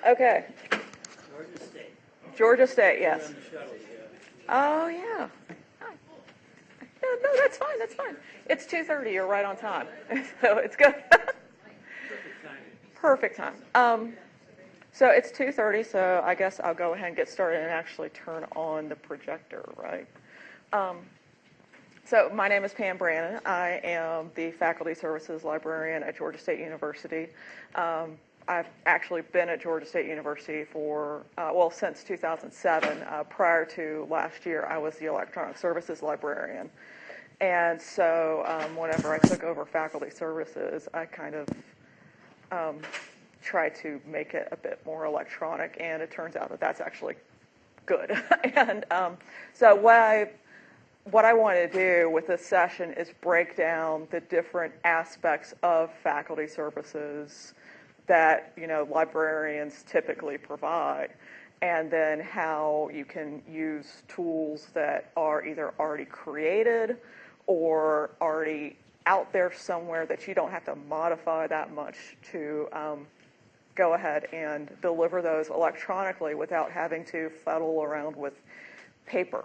Okay. Georgia State. Georgia State, yes. On the shuttle, Oh, yeah. No, that's fine. That's fine. It's 2:30. You're right on time. So it's good. Perfect timing. Perfect time. So it's 2:30, so I guess I'll go ahead and get started and actually turn on the projector, right? So my name is Pam Brannon. I am the Faculty Services Librarian at Georgia State University. I've actually been at Georgia State University for, since 2007. Prior to last year, I was the Electronic Services Librarian. And so whenever I took over Faculty Services, I kind of tried to make it a bit more electronic, and it turns out that that's actually good. And so what I want to do with this session is break down the different aspects of faculty services that librarians typically provide, and then how you can use tools that are either already created or already out there somewhere that you don't have to modify that much to go ahead and deliver those electronically without having to fiddle around with paper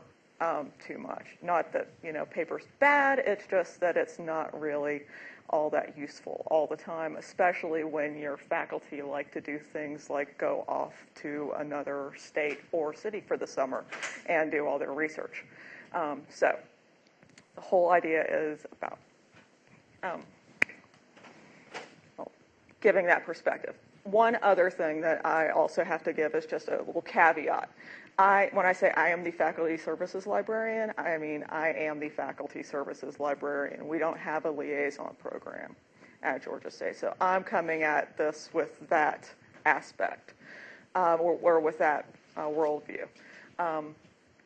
too much. Not that paper's bad, it's just that it's not really all that useful all the time, especially when your faculty like to do things like go off to another state or city for the summer and do all their research. So the whole idea is about giving that perspective. One other thing that I also have to give is just a little caveat. When I say I am the Faculty Services Librarian, I mean I am the Faculty Services Librarian. We don't have a liaison program at Georgia State, so I'm coming at this with that aspect, or with that worldview.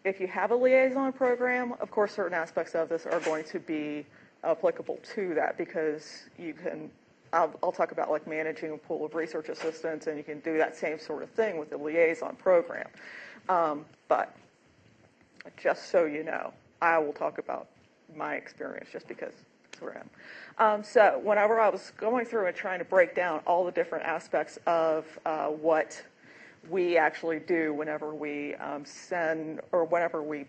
If you have a liaison program, of course certain aspects of this are going to be applicable to that, because you can, I'll talk about like managing a pool of research assistants, and you can do that same sort of thing with the liaison program. But just so you know, I will talk about my experience just because it's where I am. So whenever I was going through and trying to break down all the different aspects of what we actually do whenever we send, or whenever we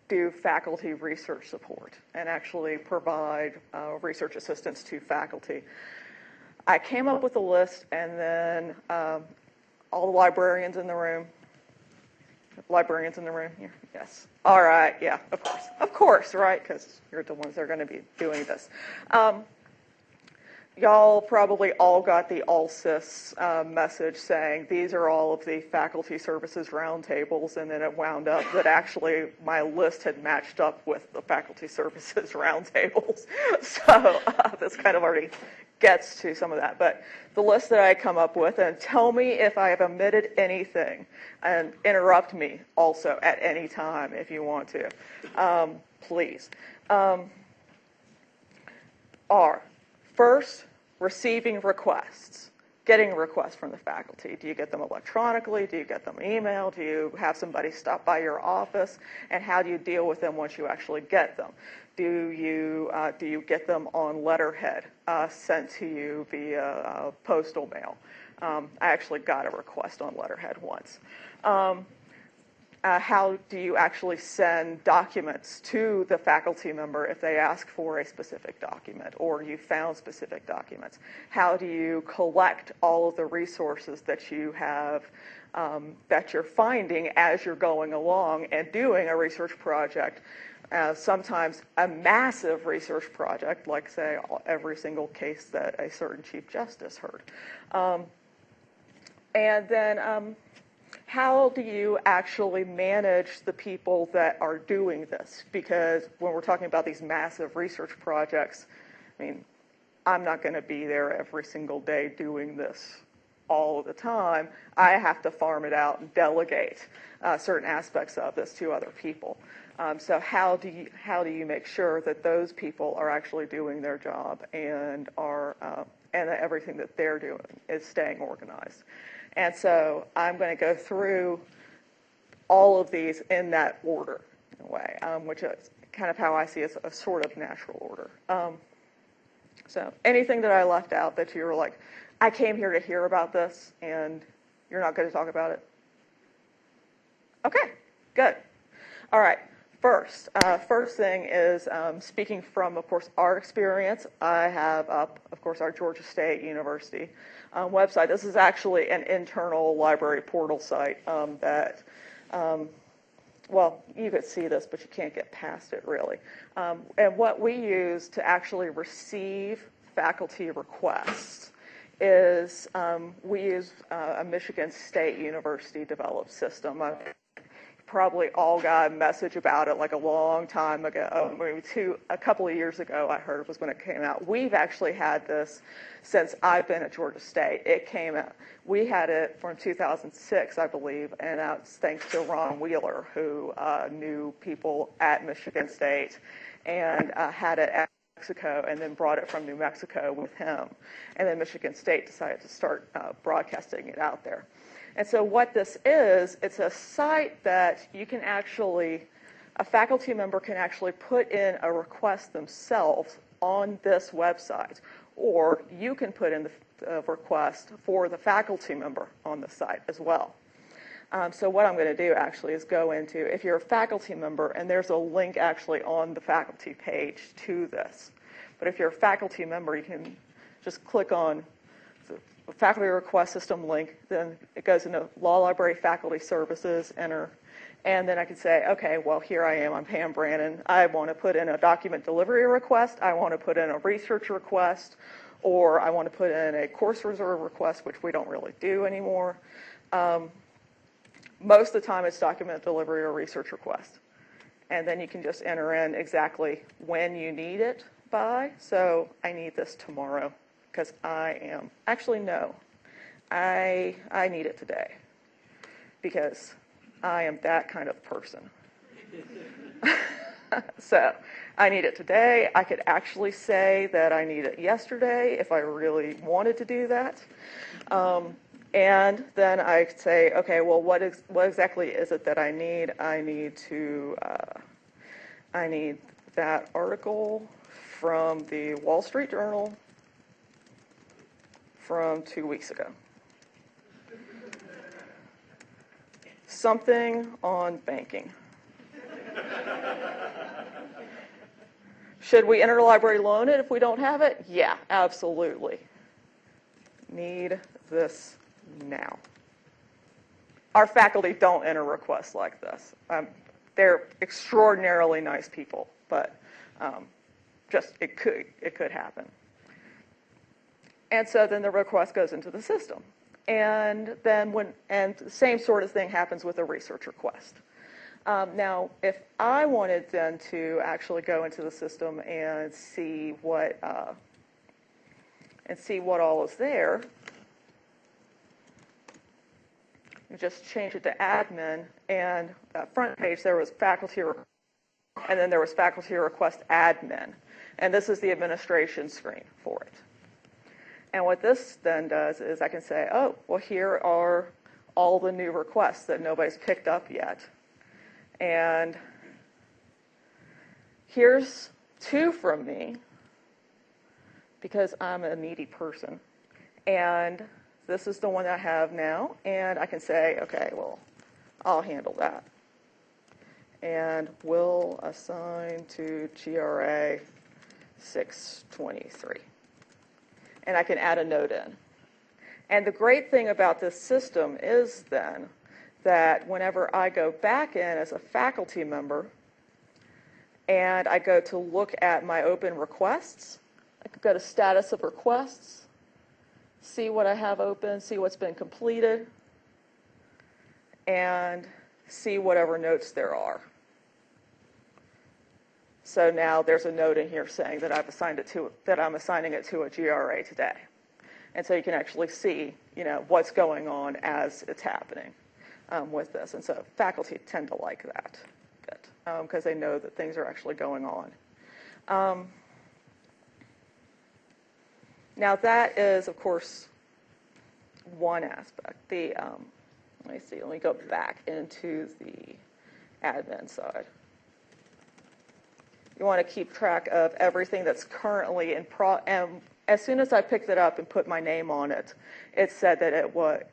do faculty research support and actually provide research assistance to faculty, I came up with a list, and then all the librarians in the room. Librarians in the room here? Yes. All right. Yeah, of course. Of course, right? Because you're the ones that are going to be doing this. Y'all probably all got the All-Sys message saying these are all of the faculty services roundtables, and then it wound up that actually my list had matched up with the faculty services roundtables. So this kind of already gets to some of that. But the list that I come up with, and tell me if I have omitted anything, and interrupt me also at any time if you want to, please, are first, receiving requests, getting requests from the faculty. Do you get them electronically? Do you get them email? Do you have somebody stop by your office? And how do you deal with them once you actually get them? Do you get them on letterhead sent to you via postal mail? I actually got a request on letterhead once. How do you actually send documents to the faculty member if they ask for a specific document or you found specific documents? How do you collect all of the resources that you have, that you're finding as you're going along and doing a research project? Sometimes a massive research project, like say every single case that a certain Chief Justice heard. And then how do you actually manage the people that are doing this? Because when we're talking about these massive research projects, I mean, I'm not going to be there every single day doing this all of the time. I have to farm it out and delegate certain aspects of this to other people. So how do you make sure that those people are actually doing their job and are and that everything that they're doing is staying organized? And so I'm going to go through all of these in that order, in a way, which is kind of how I see as a sort of natural order. So anything that I left out that you were like, I came here to hear about this, and you're not going to talk about it? Okay, good. All right. First thing is speaking from, of course, our experience. I have up, of course, our Georgia State University website. This is actually an internal library portal site that, well, you could see this, but you can't get past it really. And what we use to actually receive faculty requests is we use a Michigan State University developed system. Probably all got a message about it like a long time ago, maybe a couple of years ago I heard was when it came out. We've actually had this since I've been at Georgia State. It came out, we had it from 2006, I believe, and that's thanks to Ron Wheeler, who knew people at Michigan State and had it at Mexico and then brought it from New Mexico with him. And then Michigan State decided to start broadcasting it out there. And so what this is, it's a site that you can actually, a faculty member can actually put in a request themselves on this website, or you can put in the request for the faculty member on the site as well. So what I'm going to do actually is go into, if you're a faculty member, and there's a link actually on the faculty page to this. But if you're a faculty member, you can just click on the faculty request system link, then it goes into Law Library Faculty Services, enter, and then I can say, okay, well, here I am, I'm Pam Brannon. I want to put in a document delivery request, I want to put in a research request, or I want to put in a course reserve request, which we don't really do anymore. Most of the time it's document delivery or research request. And then you can just enter in exactly when you need it by. So I need this tomorrow because actually no, I need it today because I am that kind of person. So I need it today. I could actually say that I need it yesterday if I really wanted to do that. And then I say, okay, well, what exactly is it that I need? I need that article from the Wall Street Journal from 2 weeks ago. Something on banking. Should we interlibrary loan it if we don't have it? Yeah, absolutely. Need this now. Our faculty don't enter requests like this. They're extraordinarily nice people, but just it could happen. And so then the request goes into the system. And then the same sort of thing happens with a research request. Now, if I wanted then to actually go into the system and see what all is there, you just change it to admin, and that front page there was faculty, and then there was faculty request admin, and this is the administration screen for it. And what this then does is I can say, oh, well, here are all the new requests that nobody's picked up yet. And here's 2 from me, because I'm a needy person. And this is the one I have now. And I can say, okay, well, I'll handle that. And we'll assign to GRA 623. And I can add a note in. And the great thing about this system is then that whenever I go back in as a faculty member and I go to look at my open requests, I could go to status of requests, see what I have open, see what's been completed, and see whatever notes there are. So now there's a note in here saying that I'm assigning it to a GRA today. And so you can actually see, what's going on as it's happening with this. And so faculty tend to like that because they know that things are actually going on. Now that is, of course, one aspect. Let me go back into the admin side. You want to keep track of everything that's currently as soon as I picked it up and put my name on it, it said that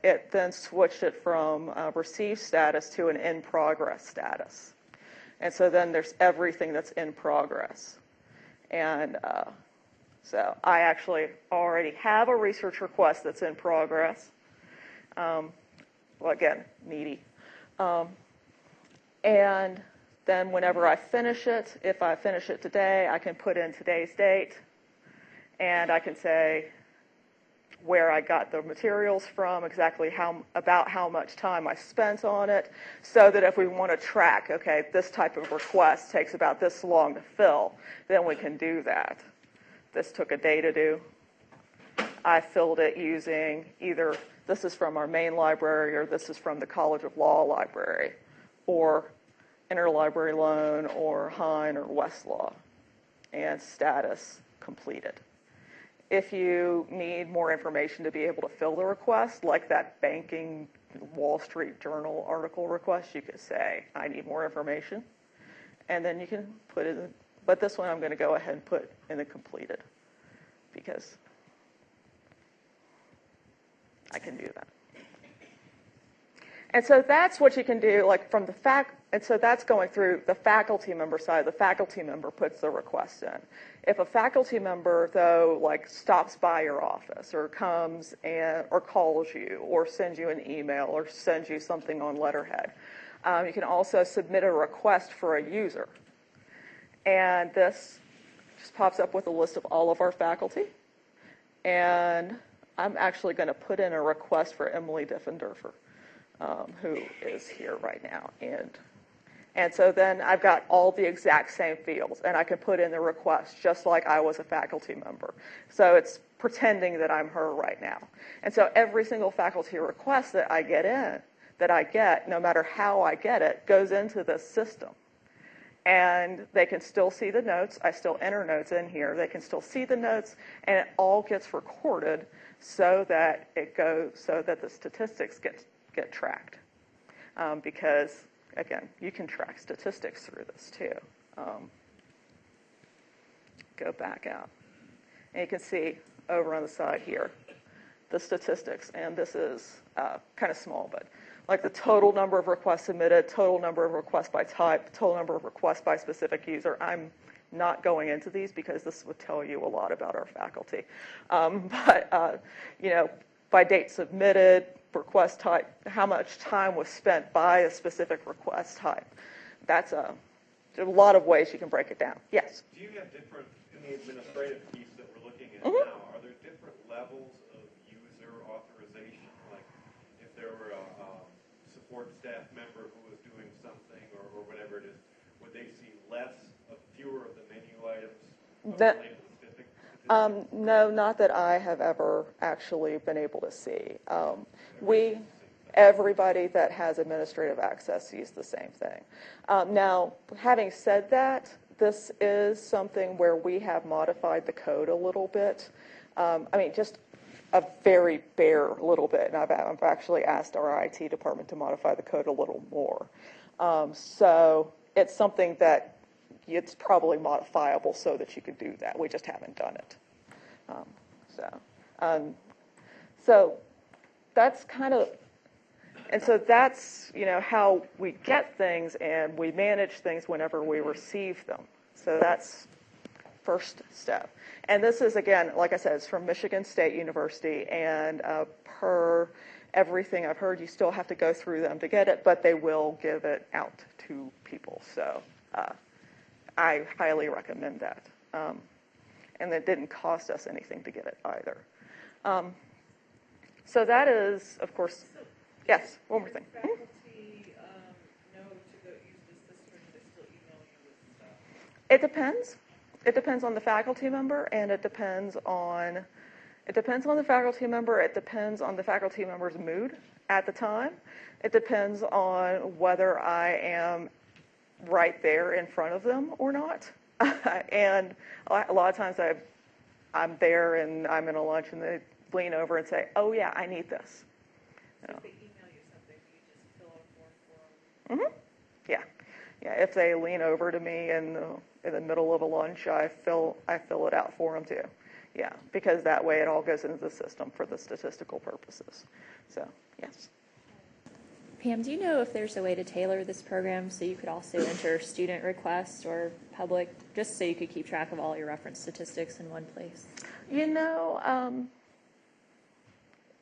it then switched it from received status to an in progress status. And so then there's everything that's in progress. And so I actually already have a research request that's in progress. Well, again, needy. And then whenever I finish it, if I finish it today, I can put in today's date, and I can say where I got the materials from, exactly about how much time I spent on it, so that if we want to track, okay, this type of request takes about this long to fill, then we can do that. This took a day to do. I filled it using either, this is from our main library, or this is from the College of Law library, or interlibrary loan, or Hine, or Westlaw, and status completed. If you need more information to be able to fill the request, like that banking Wall Street Journal article request, you could say, I need more information, and then you can put it in. But this one I'm going to go ahead and put in the completed, because I can do that. And so that's what you can do, like from the and so that's going through the faculty member side. The faculty member puts the request in. If a faculty member, though, like stops by your office or comes or calls you or sends you an email or sends you something on letterhead, you can also submit a request for a user. And this just pops up with a list of all of our faculty. And I'm actually going to put in a request for Emily Diffenderfer, who is here right now. And so then I've got all the exact same fields, and I can put in the request just like I was a faculty member. So it's pretending that I'm her right now. And so every single faculty request that I get, no matter how I get it, goes into this system. And they can still see the notes. I still enter notes in here. They can still see the notes, and it all gets recorded so that the statistics get tracked. Because again, you can track statistics through this too. Go back out, and you can see over on the side here the statistics. And this is kind of small, but like the total number of requests submitted, total number of requests by type, total number of requests by specific user. I'm not going into these because this would tell you a lot about our faculty. But by date submitted, request type, how much time was spent by a specific request type. That's there's a lot of ways you can break it down. Yes? Do you have different, in the administrative piece that we're looking at Mm-hmm. now, are there different levels of user authorization? Like if there were a support staff member who was doing something or whatever it is, would they see fewer of the menu items related to specific statistics? No, not that I have ever actually been able to see. Everybody that has administrative access sees the same thing. Now, having said that, this is something where we have modified the code a little bit. Just a very bare little bit. And I've actually asked our IT department to modify the code a little more. So it's something that it's probably modifiable so that you could do that. We just haven't done it. So that's kind of, and so that's, how we get things and we manage things whenever we receive them. So that's first step. And this is, again, like I said, it's from Michigan State University, and per everything I've heard, you still have to go through them to get it, but they will give it out to people. So I highly recommend that. And it didn't cost us anything to get it either. So that is, of course, yes, one more thing. Faculty know to go use this system, or do they still email you with stuff? It depends. It depends on the faculty member, and it depends on the faculty member. It depends on the faculty member's mood at the time. It depends on whether I am right there in front of them or not. And a lot of times I'm there and I'm in a lunch and they lean over and say, oh yeah, I need this. So if they email you something, do you just fill out a form for them? Mm-hmm. Yeah. If they lean over to me in the middle of a lunch, I fill it out for them too. Yeah, because that way it all goes into the system for the statistical purposes. So, yes. Pam, do you know if there's a way to tailor this program so you could also enter student requests or public, just so you could keep track of all your reference statistics in one place? You know,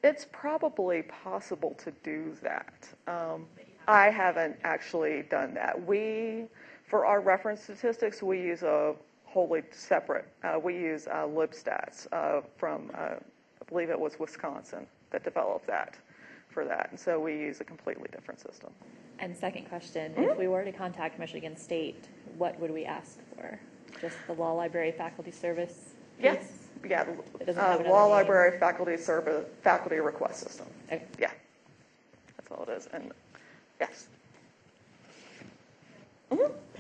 it's probably possible to do that. I haven't actually done that. For our reference statistics, we use a wholly separate, we use LibStats from, I believe it was Wisconsin that developed that for that. And so we use a completely different system. And second question, if we were to contact Michigan State, what would we ask for? Just the law library faculty service? Yes. Yeah, law library faculty service, faculty request system. Okay. Yeah, that's all it is. And yes.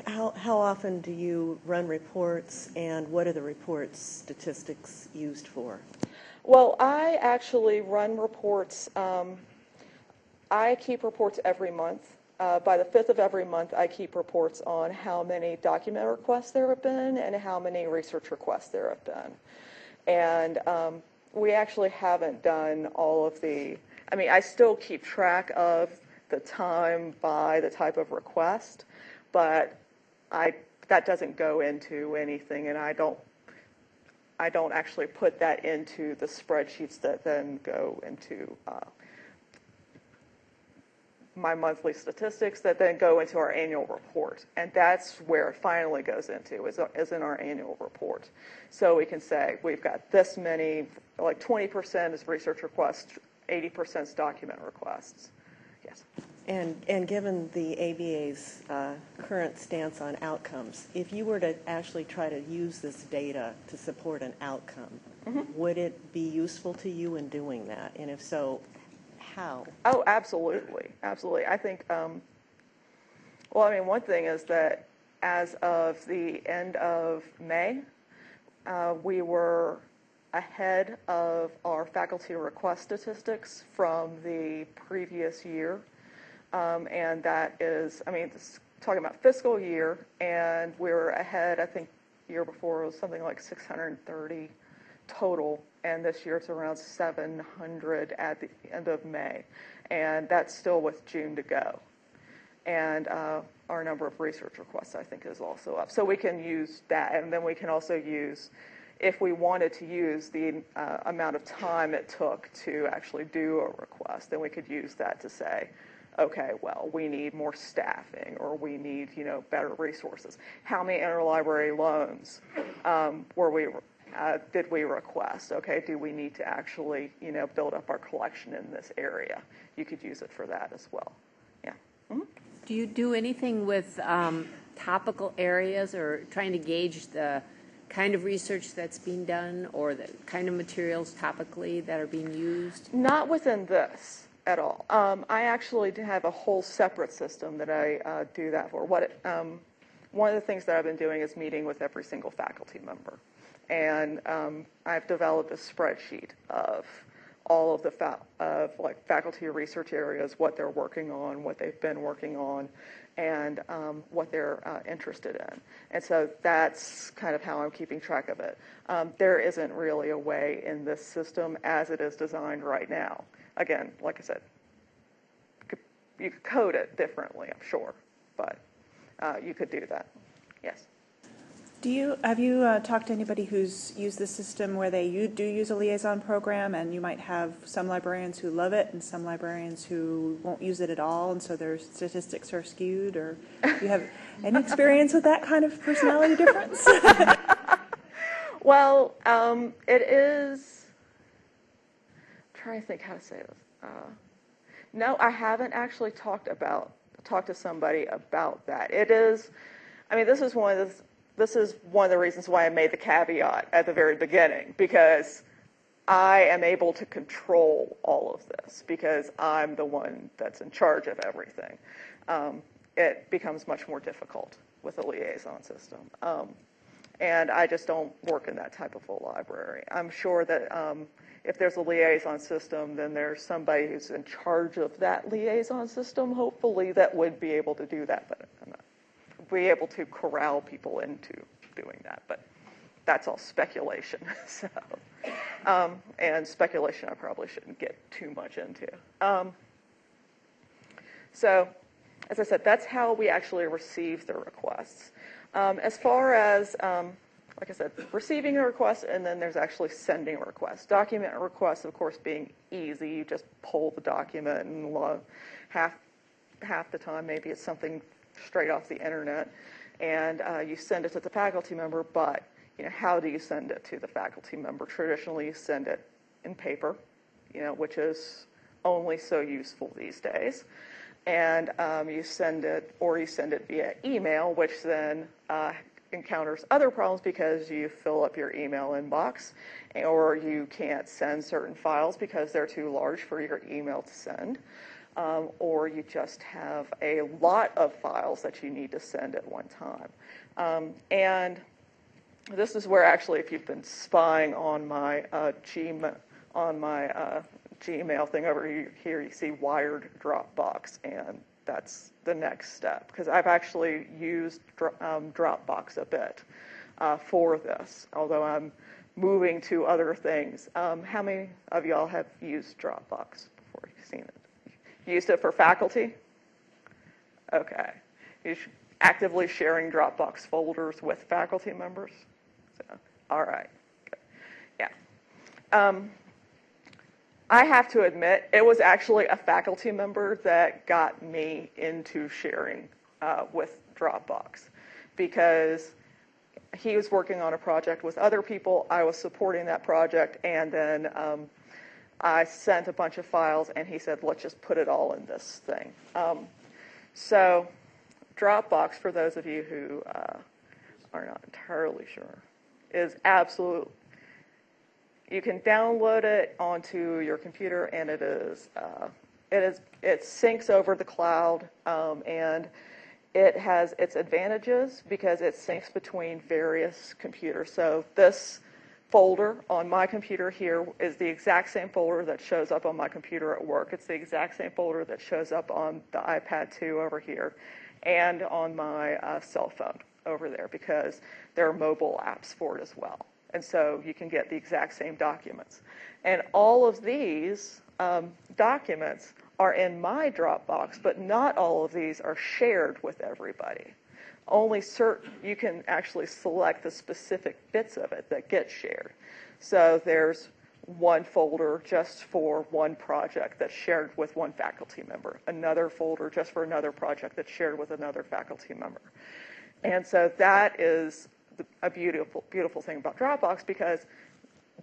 How often do you run reports, and what are the reports statistics used for? Well, I actually run reports. I keep reports every month. By the 5th of every month, I keep reports on how many document requests there have been and how many research requests there have been. And we actually haven't done all of I still keep track of the time by the type of request, but that doesn't go into anything, and I don't actually put that into the spreadsheets that then go into my monthly statistics that then go into our annual report. And that's where it finally goes into, is in our annual report. So we can say we've got this many, like 20% is research requests, 80% is document requests. Yes. And given the ABA's current stance on outcomes, if you were to actually try to use this data to support an outcome, would it be useful to you in doing that? And if so, how? Oh, absolutely. Absolutely. I think, one thing is that as of the end of May, we were ahead of our faculty request statistics from the previous year. And that is, talking about fiscal year, and we were ahead, I think, year before it was something like 630 total, and this year it's around 700 at the end of May, and that's still with June to go. And our number of research requests, I think, is also up. So we can use that, and then we can also use, if we wanted to use the amount of time it took to actually do a request, then we could use that to say, okay, well, we need more staffing, or we need, better resources. How many interlibrary loans did we request? Okay, do we need to actually, build up our collection in this area? You could use it for that as well. Yeah. Mm-hmm. Do you do anything with topical areas, or trying to gauge the kind of research that's being done, or the kind of materials topically that are being used? Not within this at all. I actually have a whole separate system that I do that for. One of the things that I've been doing is meeting with every single faculty member. And I've developed a spreadsheet of all of the faculty research areas, what they're working on, what they've been working on, and what they're interested in. And so that's kind of how I'm keeping track of it. There isn't really a way in this system as it is designed right now. Again, like I said, you could code it differently, I'm sure, but you could do that. Yes. Have you talked to anybody who's used the system where they do use a liaison program, and you might have some librarians who love it and some librarians who won't use it at all, and so their statistics are skewed? Or do you have any experience with that kind of personality difference? Well, it is. I'm trying to think how to say this. No, I haven't actually talked to somebody about that. It is. This is one of the reasons why I made the caveat at the very beginning, because I am able to control all of this because I'm the one that's in charge of everything. It becomes much more difficult with a liaison system. And I just don't work in that type of a library. I'm sure that if there's a liaison system, then there's somebody who's in charge of that liaison system, hopefully, that would be able to do that, but I'm not be able to corral people into doing that. But that's all speculation. So, and speculation I probably shouldn't get too much into. So, as I said, that's how we actually receive the requests. As far as, like I said, receiving a request, and then there's actually sending a request. Document requests, of course, being easy. You just pull the document, and half the time maybe it's something straight off the internet, and you send it to the faculty member. But how do you send it to the faculty member? Traditionally, you send it in paper, which is only so useful these days. And you send it via email, which then encounters other problems because you fill up your email inbox, or you can't send certain files because they're too large for your email to send, or you just have a lot of files that you need to send at one time. And this is where actually, if you've been spying on my Gmail thing over here, you see wired Dropbox, and that's the next step, because I've actually used Dropbox a bit for this, although I'm moving to other things. How many of y'all have used Dropbox before you've seen it? You used it for faculty? Okay. You're actively sharing Dropbox folders with faculty members? So, all right. Good. Yeah. I have to admit, it was actually a faculty member that got me into sharing with Dropbox, because he was working on a project with other people. I was supporting that project, and then I sent a bunch of files, and he said, let's just put it all in this thing. So Dropbox, for those of you who are not entirely sure, is absolute. You can download it onto your computer, and it syncs over the cloud, and it has its advantages because it syncs between various computers. So this folder on my computer here is the exact same folder that shows up on my computer at work. It's the exact same folder that shows up on the iPad 2 over here, and on my cell phone over there, because there are mobile apps for it as well. And so you can get the exact same documents. And all of these documents are in my Dropbox, but not all of these are shared with everybody. Only certain, you can actually select the specific bits of it that get shared. So there's one folder just for one project that's shared with one faculty member, another folder just for another project that's shared with another faculty member. And so that is a beautiful, beautiful thing about Dropbox, because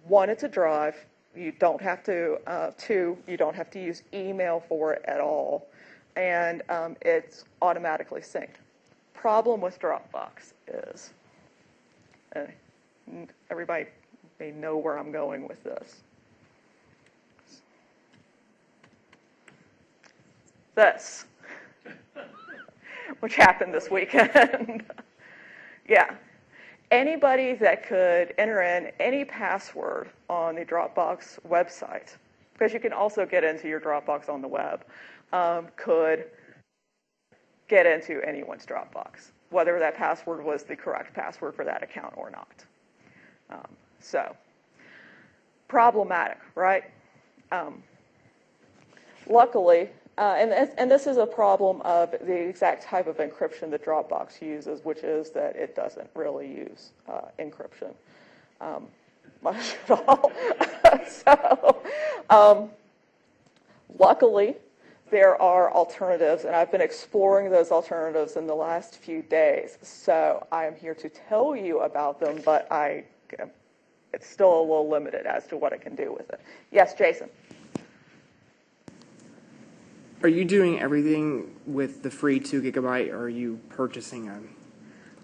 one, it's a drive. You don't have to, two, you don't have to use email for it at all, and it's automatically synced. Problem with Dropbox is, everybody may know where I'm going with this. This, which happened this weekend. Yeah. Anybody that could enter in any password on the Dropbox website, because you can also get into your Dropbox on the web, could get into anyone's Dropbox, whether that password was the correct password for that account or not. So, problematic, right? Luckily, and this is a problem of the exact type of encryption that Dropbox uses, which is that it doesn't really use encryption much at all. So, luckily, there are alternatives, and I've been exploring those alternatives in the last few days. So I am here to tell you about them, but it's still a little limited as to what I can do with it. Yes, Jason? Are you doing everything with the free 2 gigabyte, or are you purchasing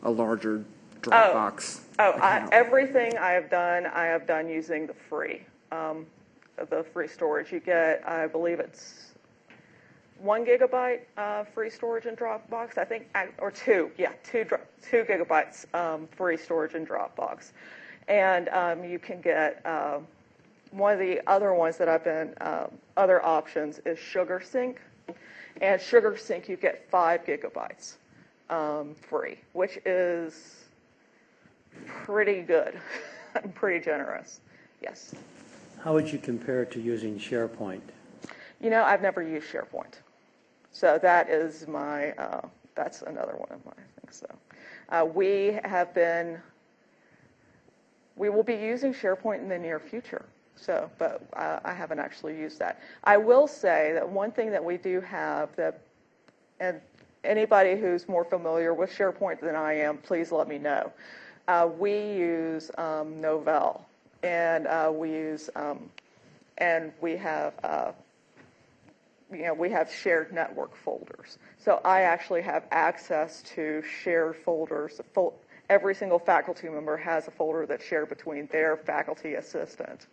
a larger Dropbox account? Everything I have done using the free storage. You get, I believe it's 1 gigabyte free storage in Dropbox, I think, or 2 gigabytes free storage in Dropbox. And you can get, one of the other ones that I've been, other options is Sugarsync. And Sugarsync, you get 5 gigabytes free, which is pretty good. I'm pretty generous. Yes. How would you compare it to using SharePoint? You know, I've never used SharePoint. So that is my, that's another one of my things. So we will be using SharePoint in the near future. So, but I haven't actually used that. I will say that one thing that we do have that, and anybody who's more familiar with SharePoint than I am, please let me know. We use Novell, and we have we have shared network folders. So I actually have access to shared folders. Every single faculty member has a folder that's shared between their faculty assistant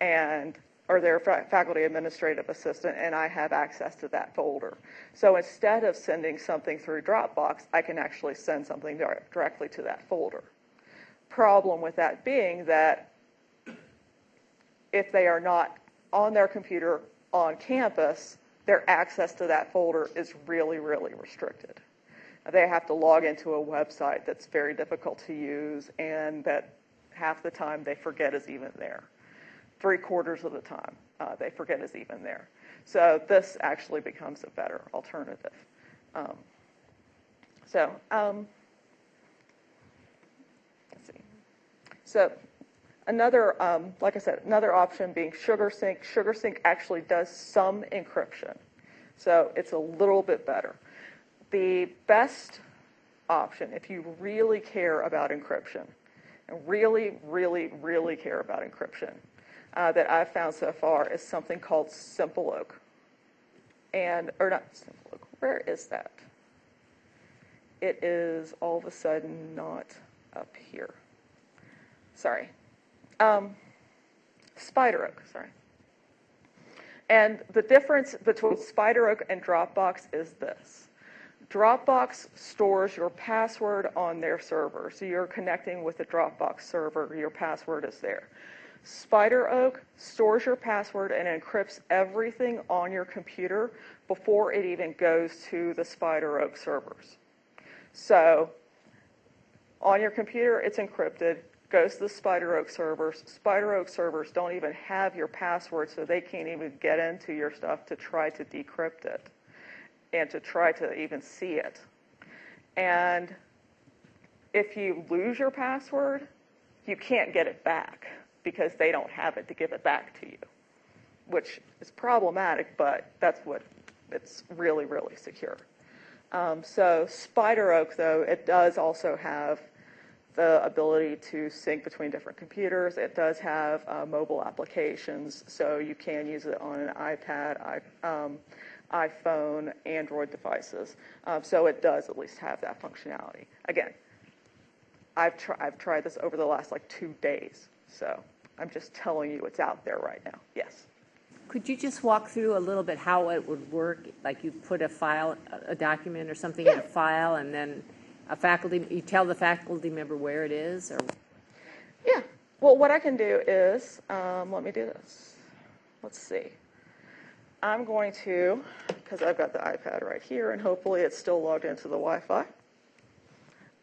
or their faculty administrative assistant, and I have access to that folder. So instead of sending something through Dropbox, I can actually send something directly to that folder. Problem with that being that if they are not on their computer on campus, their access to that folder is really, really restricted. They have to log into a website that's very difficult to use and that half the time they forget is even there. 3/4 of the time they forget is even there. So this actually becomes a better alternative. Let's see. So another, like I said, another option being Sugarsync. Sugarsync actually does some encryption. So it's a little bit better. The best option, if you really care about encryption, and really, really, really care about encryption, that I've found so far is something called SpiderOak. Or not SpiderOak, where is that? It is all of a sudden not up here. Sorry. SpiderOak, sorry. And the difference between SpiderOak and Dropbox is this. Dropbox stores your password on their server. So you're connecting with the Dropbox server, your password is there. SpiderOak stores your password and encrypts everything on your computer before it even goes to the SpiderOak servers. So on your computer, it's encrypted, goes to the SpiderOak servers. SpiderOak servers don't even have your password, so they can't even get into your stuff to try to decrypt it and to try to even see it. And if you lose your password, you can't get it back because they don't have it to give it back to you, which is problematic, but that's what it's really, really secure. So SpiderOak, though, it does also have the ability to sync between different computers. It does have mobile applications, so you can use it on an iPad, iPhone, Android devices. So it does at least have that functionality. Again, I've tried this over the last 2 days, so I'm just telling you it's out there right now. Yes. Could you just walk through a little bit how it would work? Like you put a file, a document or something in a file, and then you tell the faculty member where it is? Or? Yeah. Well, what I can do is, let me do this. Let's see. I'm going to, because I've got the iPad right here, and hopefully it's still logged into the Wi-Fi.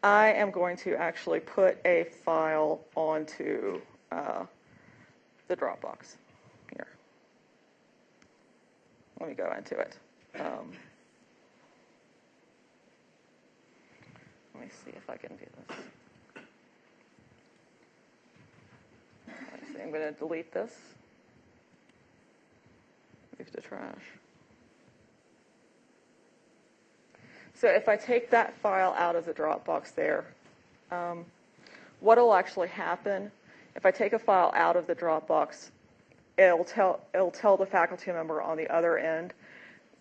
I am going to actually put a file onto the Dropbox here. Let me go into it. Let me see if I can do this. Let's see, I'm going to delete this. Move to trash. So if I take that file out of the Dropbox there, what will actually happen, if I take a file out of the Dropbox, it'll tell the faculty member on the other end,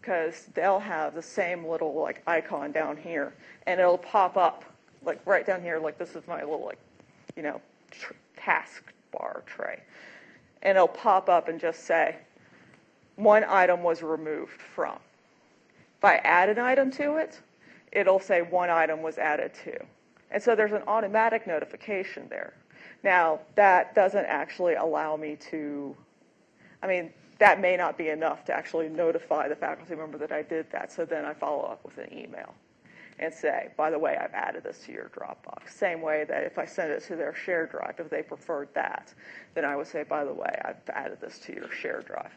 because they'll have the same little icon down here, and it'll pop up right down here, this is my little task bar tray, and it'll pop up and just say, one item was removed from. If I add an item to it, it'll say one item was added to. And so there's an automatic notification there. Now, that doesn't actually allow me to, that may not be enough to actually notify the faculty member that I did that, so then I follow up with an email. and say, by the way, I've added this to your Dropbox. Same way that if I send it to their shared drive, if they preferred that, then I would say, by the way, I've added this to your shared drive.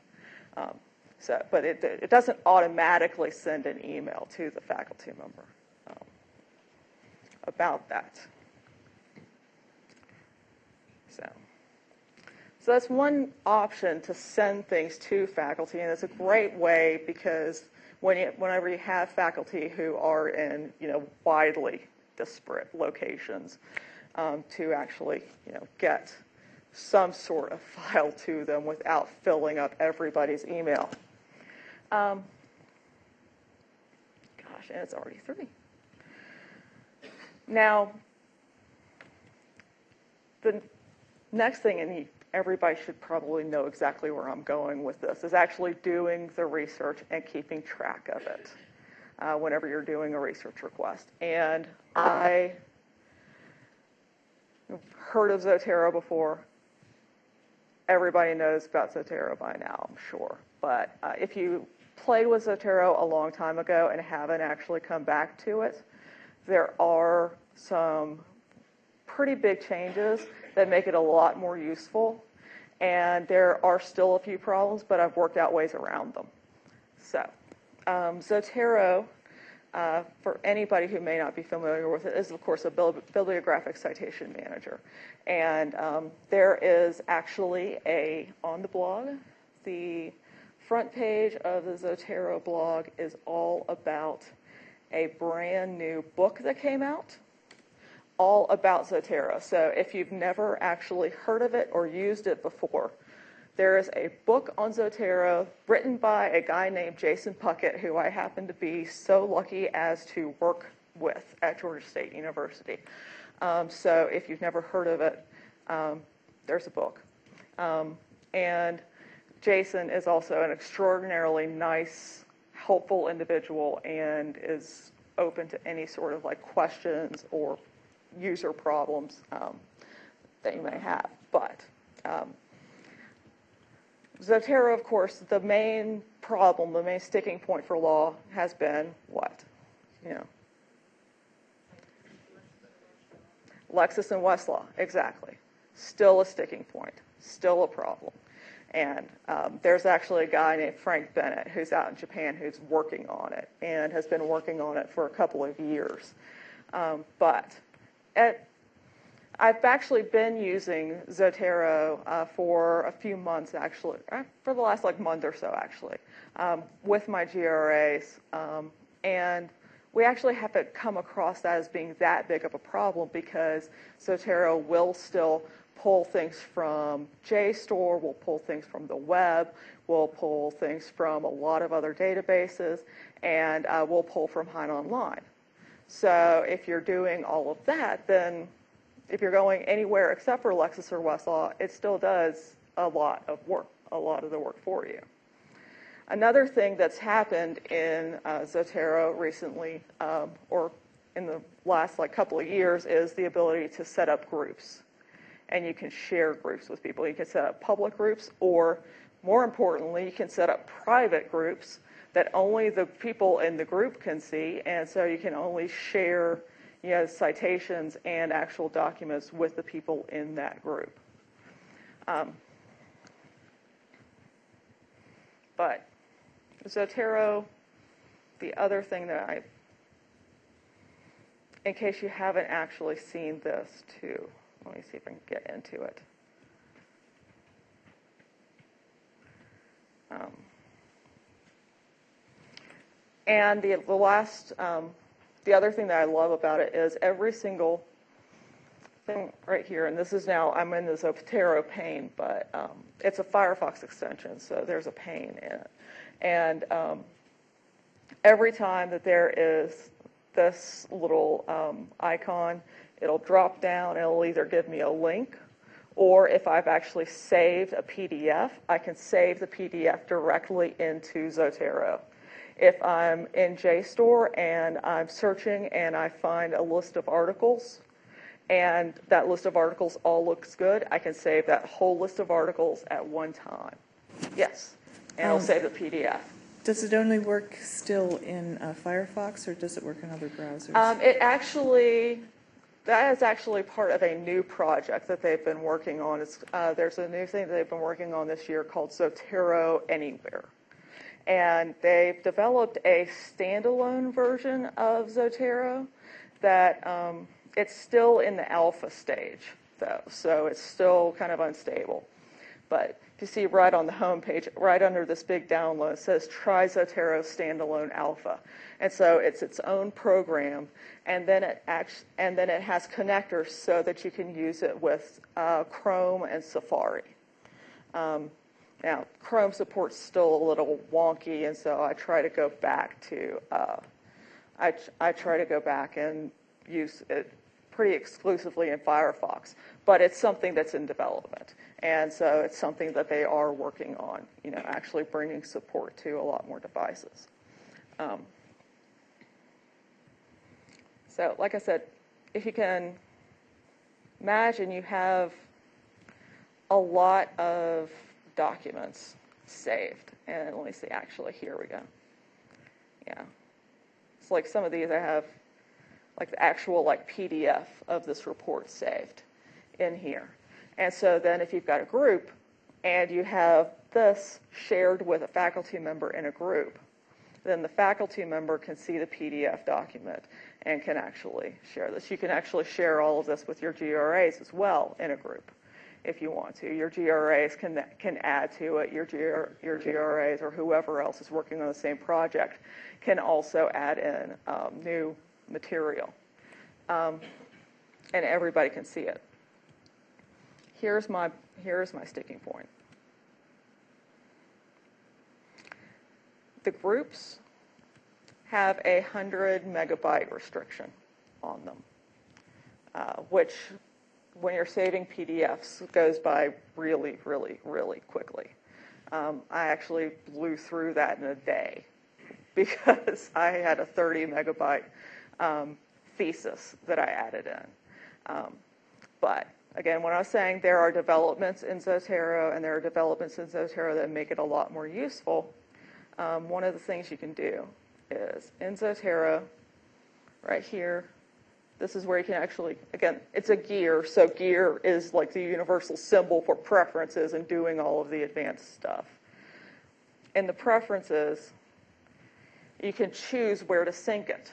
But it doesn't automatically send an email to the faculty member about that. So that's one option to send things to faculty, and it's a great way because whenever you have faculty who are in widely disparate locations, to actually get some sort of file to them without filling up everybody's email. Gosh, and it's already 3. Now, the next thing, and everybody should probably know exactly where I'm going with this, is actually doing the research and keeping track of it whenever you're doing a research request. And I heard of Zotero before. Everybody knows about Zotero by now, I'm sure. But if you played with Zotero a long time ago and haven't actually come back to it, there are some pretty big changes that make it a lot more useful. And there are still a few problems, but I've worked out ways around them. So, Zotero, for anybody who may not be familiar with it, is, of course, a bibliographic citation manager. And there is actually on the blog, the front page of the Zotero blog is all about a brand new book that came out, all about Zotero. So if you've never actually heard of it or used it before, there is a book on Zotero written by a guy named Jason Puckett, who I happen to be so lucky as to work with at Georgia State University. So if you've never heard of it, there's a book. And Jason is also an extraordinarily nice, helpful individual and is open to any sort of questions or user problems that you may have. But Zotero, of course, the main problem, the main sticking point for law has been what? Lexis and Westlaw, exactly. Still a sticking point, still a problem. And there's actually a guy named Frank Bennett who's out in Japan who's working on it and has been working on it for a couple of years. I've actually been using Zotero for a few months, actually, for the last month or so, actually, with my GRAs. And we actually haven't come across that as being that big of a problem because Zotero will still pull things from JSTOR, will pull things from the web, will pull things from a lot of other databases, and will pull from Hein Online. So if you're doing all of that, then if you're going anywhere except for Lexis or Westlaw, it still does a lot of the work for you. Another thing that's happened in Zotero recently, or in the last couple of years, is the ability to set up groups. And you can share groups with people. You can set up public groups, or more importantly, you can set up private groups that only the people in the group can see, and so you can only share citations and actual documents with the people in that group. But Zotero, the other thing that in case you haven't actually seen this too, let me see if I can get into it. And the other thing that I love about it is every single thing right here, and this is now, I'm in the Zotero pane, but it's a Firefox extension, so there's a pane in it. And every time that there is this little icon, it'll drop down, and it'll either give me a link, or if I've actually saved a PDF, I can save the PDF directly into Zotero. If I'm in JSTOR and I'm searching and I find a list of articles, and that list of articles all looks good, I can save that whole list of articles at one time. Yes, and it'll save the PDF. Does it only work still in Firefox, or does it work in other browsers? That is actually part of a new project that they've been working on. There's a new thing that they've been working on this year called Zotero Anywhere. And they've developed a standalone version of Zotero that it's still in the alpha stage, though, so it's still kind of unstable. But you see right on the home page, right under this big download, it says Try Zotero Standalone Alpha. And so it's its own program, and then it has connectors so that you can use it with Chrome and Safari. Now, Chrome support's still a little wonky, and so I try to go back to I try to go back and use it pretty exclusively in Firefox. But it's something that's in development, and so it's something that they are working on. Actually bringing support to a lot more devices. So, like I said, if you can imagine, you have a lot of documents saved. And let me see, actually, here we go. Yeah. It's like some of these I have, like the actual PDF of this report saved in here. And so then if you've got a group and you have this shared with a faculty member in a group, then the faculty member can see the PDF document and can actually share this. You can actually share all of this with your GRAs as well in a group if you want to. Your GRAs can add to it. Your GRAs or whoever else is working on the same project can also add in new material. And everybody can see it. Here's my sticking point. The groups have a 100 megabyte restriction on them, which, when you're saving PDFs, goes by really, really, really quickly. I actually blew through that in a day because I had a 30 megabyte thesis that I added in. But again, when I was saying there are developments in Zotero and there are developments in Zotero that make it a lot more useful, one of the things you can do is in Zotero, right here, this is where you can actually, again, it's a gear, so gear is like the universal symbol for preferences and doing all of the advanced stuff. In the preferences, you can choose where to sync it.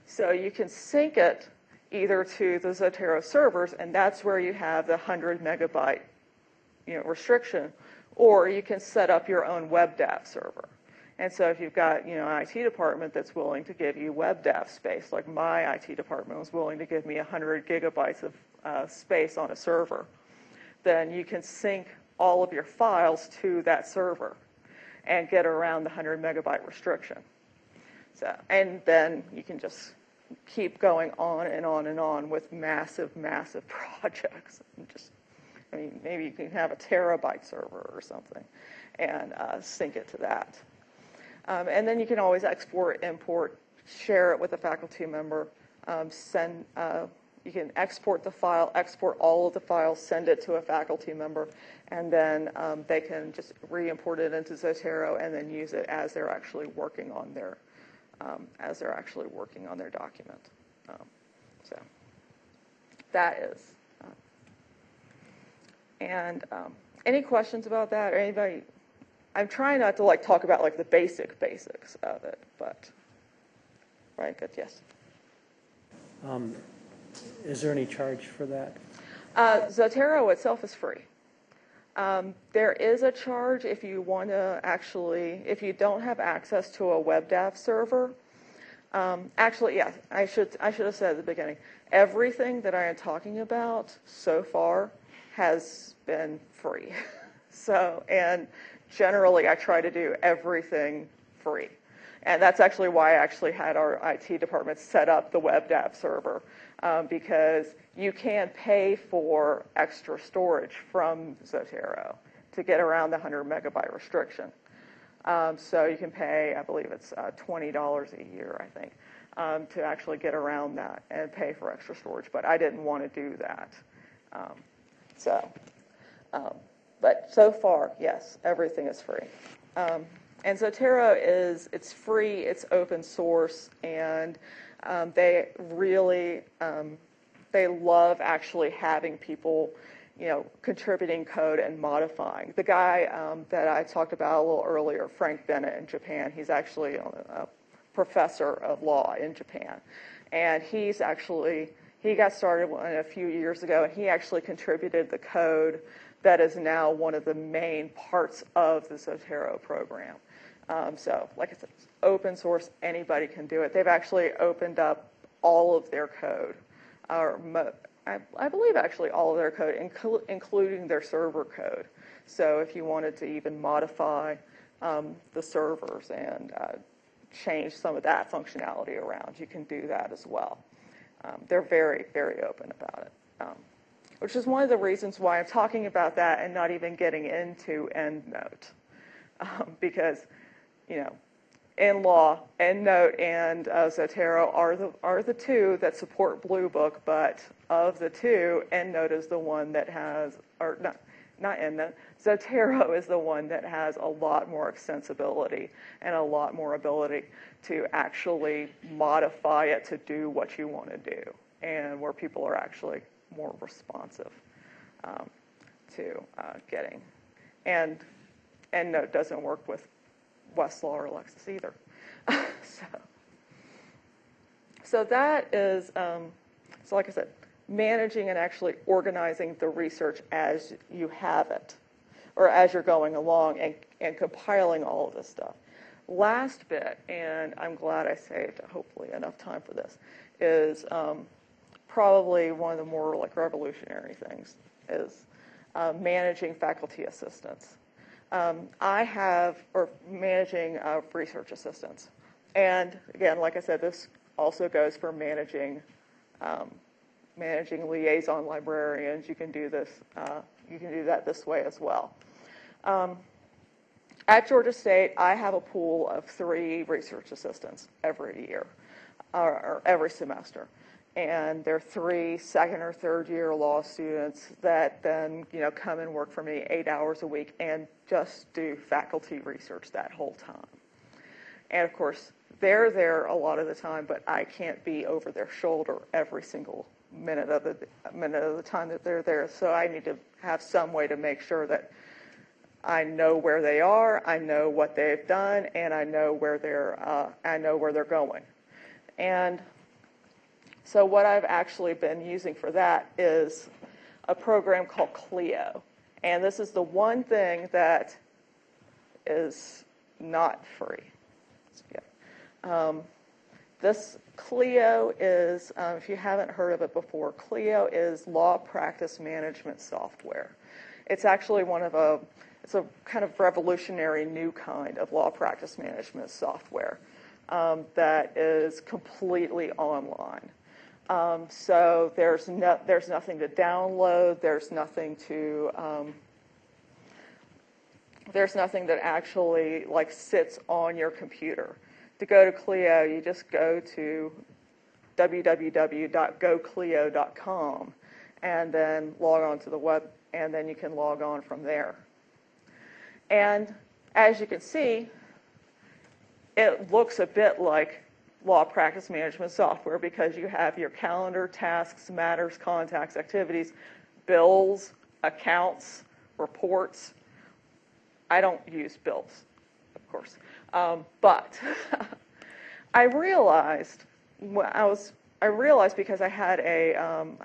So you can sync it either to the Zotero servers, and that's where you have the 100 megabyte restriction, or you can set up your own WebDAV server. And so if you've got, an IT department that's willing to give you WebDAV space, like my IT department was willing to give me 100 gigabytes of space on a server, then you can sync all of your files to that server and get around the 100 megabyte restriction. So, and then you can just keep going on and on and on with massive, massive projects. And maybe you can have a terabyte server or something and sync it to that. And then you can always export, import, share it with a faculty member, you can export the file, export all of the files, send it to a faculty member, and then they can just re-import it into Zotero and then use it as they're actually working on their document. So that is. Any questions about that, or anybody? I'm trying not to talk about the basics of it, but right, good, yes. Is there any charge for that? Zotero itself is free. There is a charge if you want to if you don't have access to a WebDAV server. Actually, yeah, I should have said at the beginning, everything that I am talking about so far has been free. And generally I try to do everything free. And that's actually why I actually had our IT department set up the WebDAV server, because you can pay for extra storage from Zotero to get around the 100 megabyte restriction. So you can pay, I believe it's $20 a year, I think, to actually get around that and pay for extra storage. But I didn't want to do that. But so far, yes, everything is free. And Zotero it's free, it's open source, and they really, they love actually having people, contributing code and modifying. The guy that I talked about a little earlier, Frank Bennett in Japan, he's actually a professor of law in Japan. And he got started a few years ago, and he actually contributed the code that is now one of the main parts of the Zotero program. So, like I said, it's open source, anybody can do it. They've actually opened up all of their code, I believe actually all of their code, including their server code. So if you wanted to even modify the servers and change some of that functionality around, you can do that as well. They're very, very open about it, which is one of the reasons why I'm talking about that and not even getting into EndNote, because, in law, EndNote and Zotero are the two that support Blue Book, but of the two, EndNote is the one that has, or not EndNote, Zotero is the one that has a lot more extensibility and a lot more ability to actually modify it to do what you want to do, and where people are actually more responsive to getting. And EndNote doesn't work with Westlaw or Lexis either. So that is, so like I said, managing and actually organizing the research as you have it, or as you're going along, and compiling all of this stuff. Last bit, and I'm glad I saved hopefully enough time for this, is probably one of the more like revolutionary things is managing faculty assistants. Managing research assistants. And again, like I said, this also goes for managing liaison librarians. You can do this. You can do that this way as well. At Georgia State, I have a pool of 3 research assistants every year, or every semester. And they're 3 second or third year law students that then, come and work for me 8 hours a week and just do faculty research that whole time. And of course, they're there a lot of the time, but I can't be over their shoulder every single minute of the time that they're there. So I need to have some way to make sure that I know where they are, I know what they've done, and I know where they're going. And so what I've actually been using for that is a program called Clio. And this is the one thing that is not free. This Clio is, if you haven't heard of it before, Clio is law practice management software. It's actually it's a kind of revolutionary new kind of law practice management software that is completely online. So there's nothing to download. There's nothing that actually like sits on your computer. To go to Clio, you just go to www.goclio.com and then log on to the web, and then you can log on from there. And as you can see, it looks a bit like law practice management software because you have your calendar, tasks, matters, contacts, activities, bills, accounts, reports. I don't use bills, of course, but I realized because I had an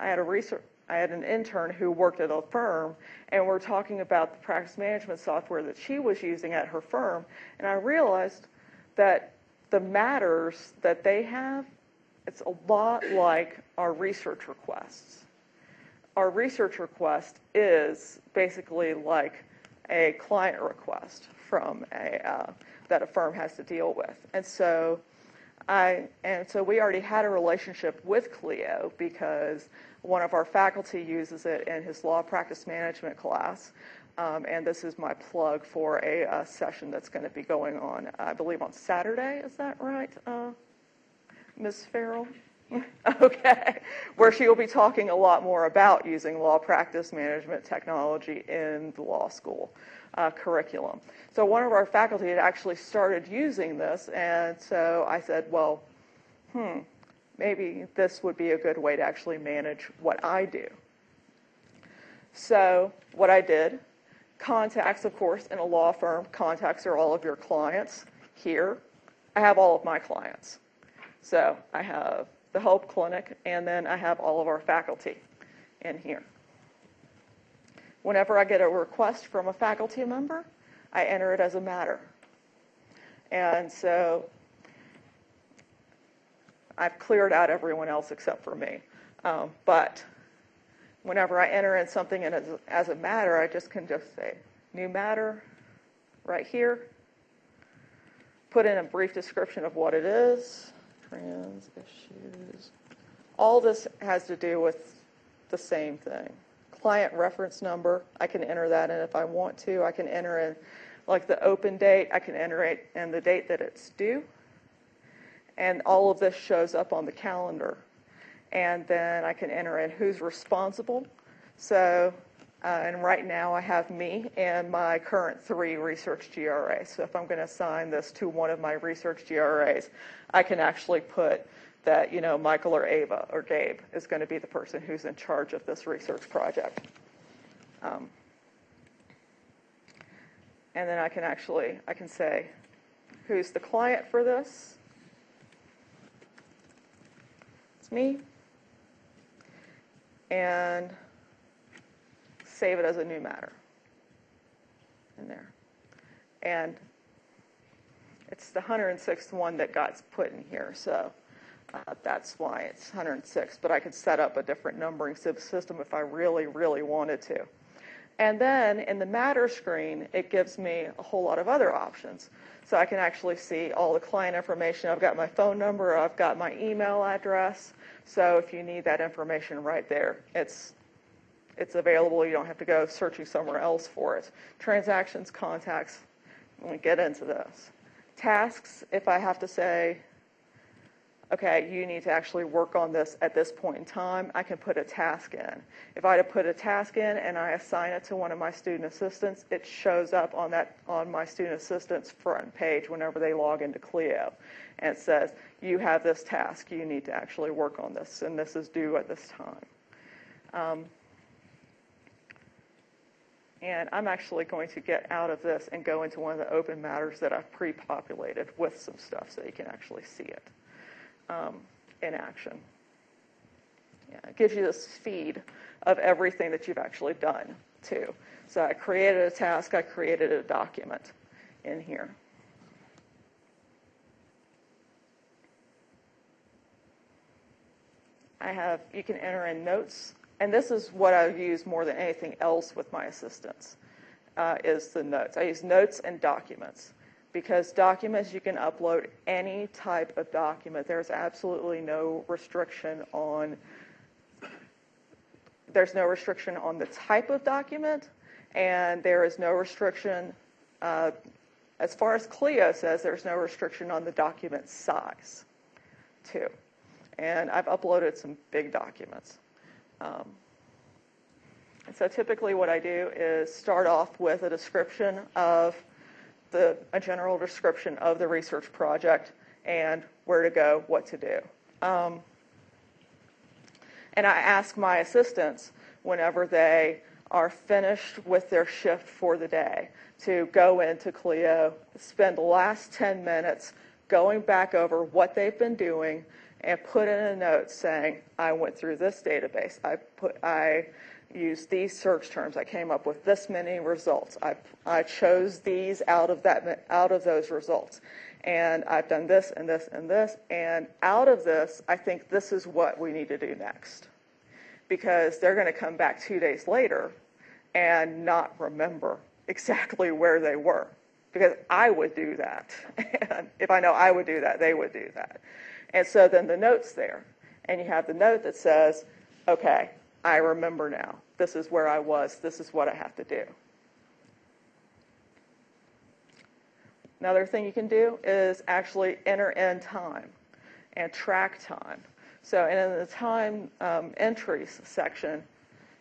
intern who worked at a firm, and we're talking about the practice management software that she was using at her firm, and I realized that the matters that they have, it's a lot like our research requests. Our research request is basically like a client request from that a firm has to deal with. And so we already had a relationship with Clio because one of our faculty uses it in his law practice management class. And this is my plug for a session that's going to be going on, I believe, on Saturday. Is that right, Ms. Farrell? Okay, where she will be talking a lot more about using law practice management technology in the law school curriculum. So one of our faculty had actually started using this, and so I said, well, maybe this would be a good way to actually manage what I do. So what I did, contacts, of course, in a law firm, contacts are all of your clients. Here, I have all of my clients. So I have the Hope Clinic, and then I have all of our faculty in here. Whenever I get a request from a faculty member, I enter it as a matter. And so I've cleared out everyone else except for me. But whenever I enter in something as a matter, I can just say, new matter, right here. Put in a brief description of what it is. Trans issues. All this has to do with the same thing. Client reference number, I can enter that in if I want to. I can enter in like the open date. I can enter it in the date that it's due. And all of this shows up on the calendar. And then I can enter in who's responsible. So, and right now I have me and my current 3 research GRAs. So if I'm going to assign this to one of my research GRAs, I can actually put that, Michael or Ava or Gabe is going to be the person who's in charge of this research project. And then I can say, who's the client for this? It's me. And save it as a new matter in there. And it's the 106th one that got put in here, so that's why it's 106. But I could set up a different numbering system if I really, really wanted to. And then in the matter screen, it gives me a whole lot of other options. So I can actually see all the client information. I've got my phone number, I've got my email address. So if you need that information right there, it's available. You don't have to go searching somewhere else for it. Transactions, contacts, let me get into this. Tasks, if I have to say, okay, you need to actually work on this at this point in time, I can put a task in. If I had to put a task in and I assign it to one of my student assistants, it shows up on my student assistant's front page whenever they log into Clio. And it says, you have this task, you need to actually work on this, and this is due at this time. And I'm actually going to get out of this and go into one of the open matters that I've pre-populated with some stuff so you can actually see it in action. Yeah, it gives you this feed of everything that you've actually done, too. So I created a task, I created a document in here. You can enter in notes. And this is what I use more than anything else with my assistants, is the notes. I use notes and documents, because documents, you can upload any type of document. There's absolutely no restriction on, the type of document, and there is no restriction, as far as Clio says, there's no restriction on the document size, too. And I've uploaded some big documents. And so typically what I do is start off with a description of a general description of the research project and where to go, what to do. And I ask my assistants, whenever they are finished with their shift for the day, to go into Clio, spend the last 10 minutes going back over what they've been doing, and put in a note saying, I went through this database. I used these search terms. I came up with this many results. I chose these out of those results. And I've done this and this and this. And out of this, I think this is what we need to do next. Because they're going to come back 2 days later and not remember exactly where they were. Because I would do that. And if I know I would do that, they would do that. And so then the note's there. And you have the note that says, okay, I remember now. This is where I was. This is what I have to do. Another thing you can do is actually enter in time and track time. So, and in the time entries section,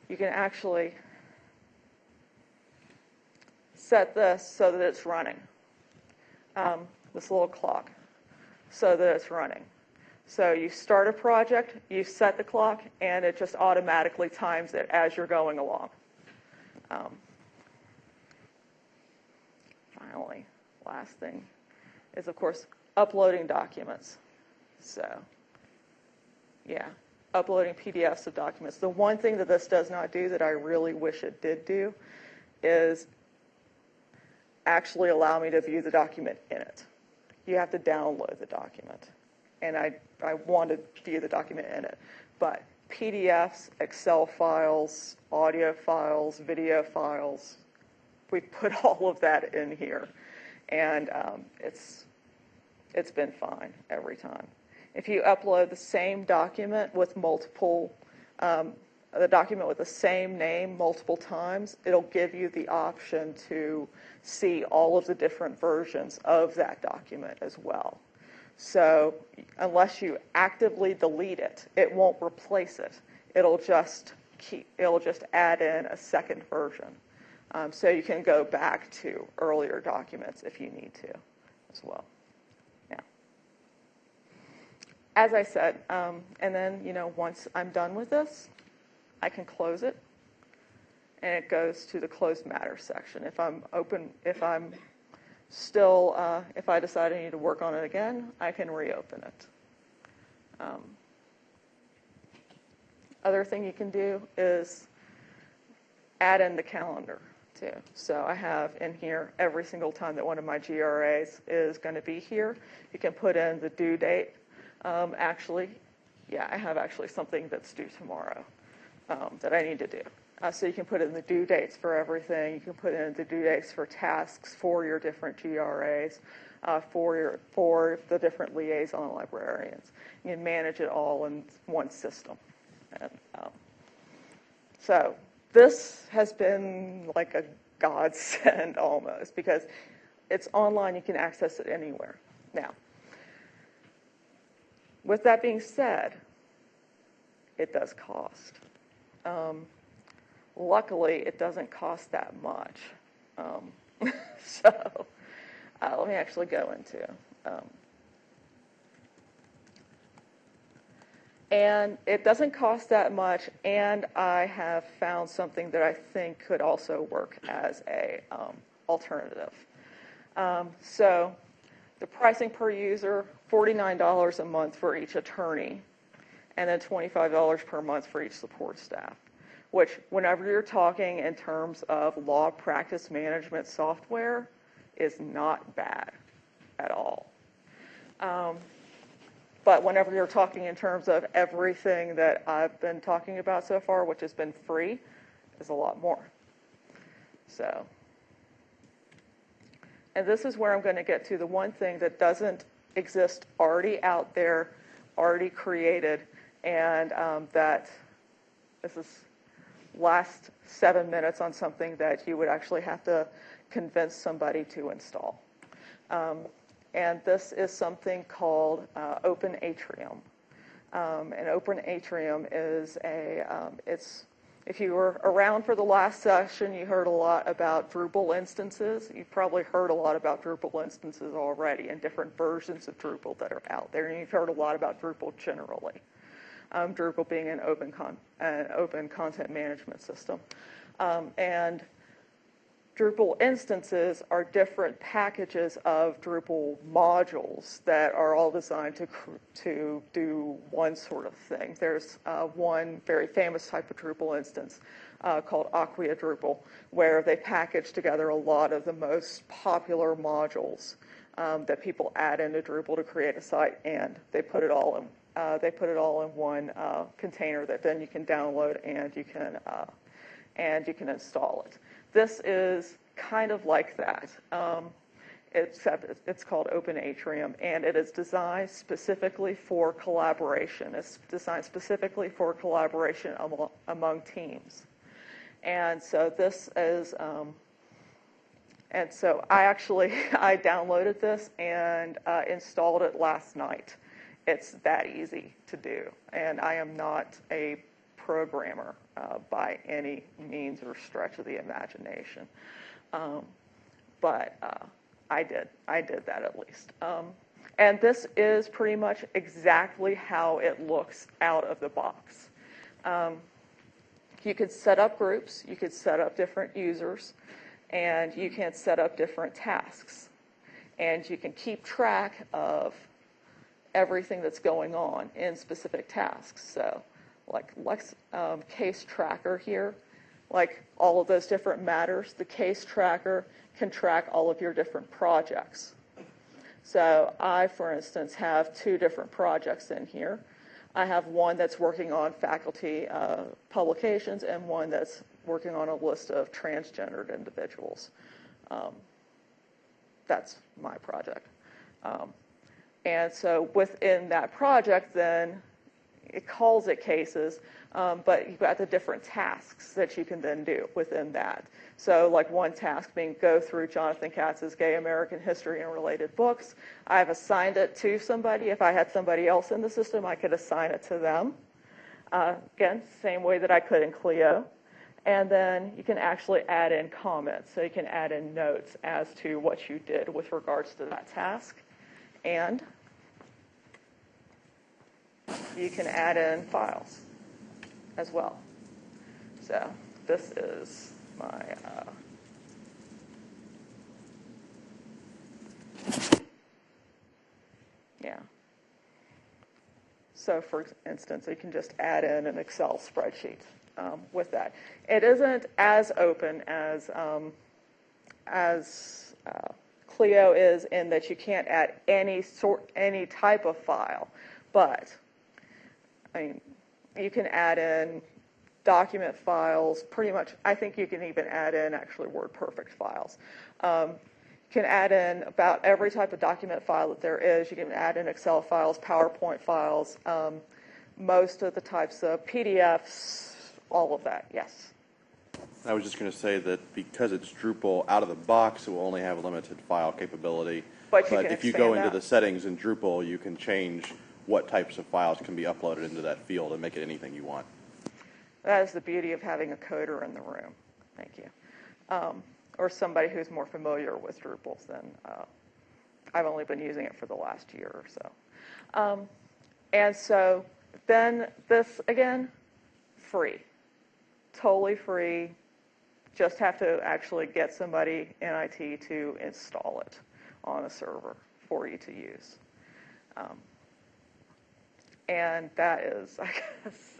you can actually set this so that it's running, this little clock, so that it's running. So you start a project, you set the clock, and it just automatically times it as you're going along. Finally, last thing is, of course, uploading documents. So, yeah, uploading PDFs of documents. The one thing that this does not do that I really wish it did do is actually allow me to view the document in it. You have to download the document. And I want to view the document in it. But PDFs, Excel files, audio files, video files, we put all of that in here. And it's been fine every time. If you upload the same document with multiple, the document with the same name multiple times, it'll give you the option to see all of the different versions of that document as well. So unless you actively delete it, it won't replace it. It'll just add in a second version. So you can go back to earlier documents if you need to as well. Yeah. As I said, and then, once I'm done with this, I can close it, and it goes to the closed matter section. If I decide I need to work on it again, I can reopen it. Other thing you can do is add in the calendar too. So I have in here every single time that one of my GRAs is going to be here. You can put in the due date. Actually, yeah, I have actually something that's due tomorrow that I need to do. So you can put in the due dates for everything. You can put in the due dates for tasks for your different GRAs, for the different liaison librarians. You can manage it all in one system. And, so this has been like a godsend almost, because it's online. You can access it anywhere. Now, with that being said, it does cost. Luckily, it doesn't cost that much. So let me actually go into. And it doesn't cost that much, and I have found something that I think could also work as a alternative. So the pricing per user, $49 a month for each attorney, and then $25 per month for each support staff, which whenever you're talking in terms of law practice management software is not bad at all. But whenever you're talking in terms of everything that I've been talking about so far, which has been free, is a lot more. So, and this is where I'm going to get to the one thing that doesn't exist already out there, already created, and that this is last 7 minutes on something that you would actually have to convince somebody to install. And this is something called Open Atrium. And Open Atrium is if you were around for the last session, you heard a lot about Drupal instances. You've probably heard a lot about Drupal instances already and different versions of Drupal that are out there. And you've heard a lot about Drupal generally. Drupal being an open content management system. And Drupal instances are different packages of Drupal modules that are all designed to do one sort of thing. There's one very famous type of Drupal instance called Acquia Drupal, where they package together a lot of the most popular modules that people add into Drupal to create a site, and they put it all in one container that then you can download and you can install it. This is kind of like that, except it's called Open Atrium, and it is designed specifically for collaboration. It's designed specifically for collaboration among teams. And so this is, and so I downloaded this and installed it last night. it's that easy to do. And I am not a programmer by any means or stretch of the imagination. But I did that at least. And this is pretty much exactly how it looks out of the box. You could set up groups, you could set up different users, and you can set up different tasks. And you can keep track of everything that's going on in specific tasks. So like case tracker here, like all of those different matters, the case tracker can track all of your different projects. So I, for instance, have 2 different projects in here. I have one that's working on faculty publications and one that's working on a list of transgendered individuals. That's my project. And so within that project, then, it calls it cases, but you've got the different tasks that you can then do within that. So like one task being go through Jonathan Katz's Gay American History and Related Books. I've assigned it to somebody. If I had somebody else in the system, I could assign it to them. Again, same way that I could in Clio. And then you can actually add in comments. So you can add in notes as to what you did with regards to that task. And you can add in files as well. So this is my So for instance, you can just add in an Excel spreadsheet with that. It isn't as open as Clio is, in that you can't add any type of file, but I mean, you can add in document files, pretty much. I think you can even add in actually WordPerfect files. You can add in about every type of document file that there is. You can add in Excel files, PowerPoint files, most of the types of PDFs, all of that, yes. I was just going to say that because it's Drupal out of the box, it will only have limited file capability. But if you go into the settings in Drupal, you can change what types of files can be uploaded into that field and make it anything you want. That is the beauty of having a coder in the room. Thank you. Or somebody who's more familiar with Drupal than I've only been using it for the last year or so. And so then this, again, free. Totally free. Just have to actually get somebody in IT to install it on a server for you to use. And that is, I guess.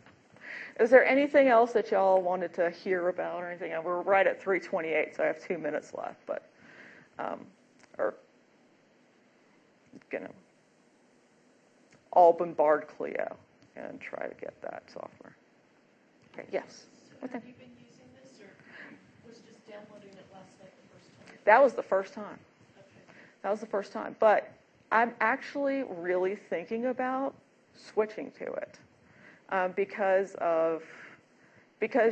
Is there anything else that y'all wanted to hear about or anything? We're right at 3:28, so I have 2 minutes left, but or gonna all bombard Clio and try to get that software. Okay, yes. So have you been using this, or was just downloading it last night the first time? That was the first time. Okay. That was the first time, but I'm actually really thinking about switching to it. Because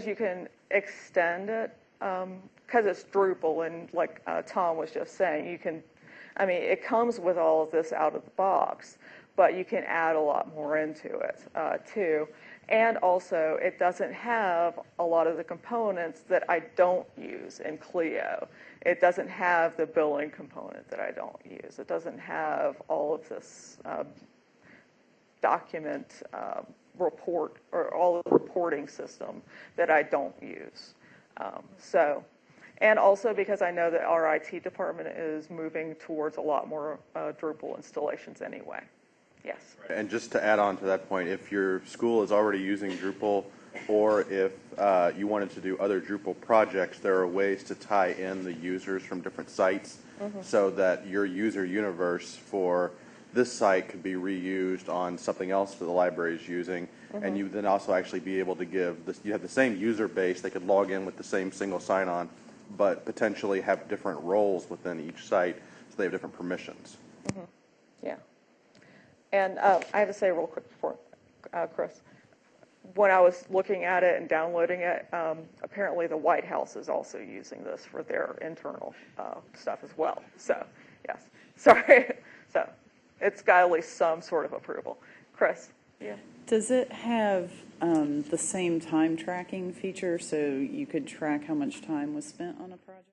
you can extend it, because it's Drupal, and like Tom was just saying, it comes with all of this out of the box, but you can add a lot more into it too. And also, it doesn't have a lot of the components that I don't use in Clio. It doesn't have the billing component that I don't use. It doesn't have all of this document report, or all of the reporting system that I don't use. And also because I know that our IT department is moving towards a lot more Drupal installations anyway. Yes. And just to add on to that point, if your school is already using Drupal, or if you wanted to do other Drupal projects, there are ways to tie in the users from different sites so that your user universe for this site could be reused on something else that the library is using, and you then also actually be able to give this, you have the same user base, they could log in with the same single sign-on, but potentially have different roles within each site, so they have different permissions. Yeah. And I have to say real quick before, Chris, when I was looking at it and downloading it, apparently the White House is also using this for their internal stuff as well. So, yes. Sorry. So, it's got at least some sort of approval. Chris? Yeah. Does it have the same time tracking feature, so you could track how much time was spent on a project?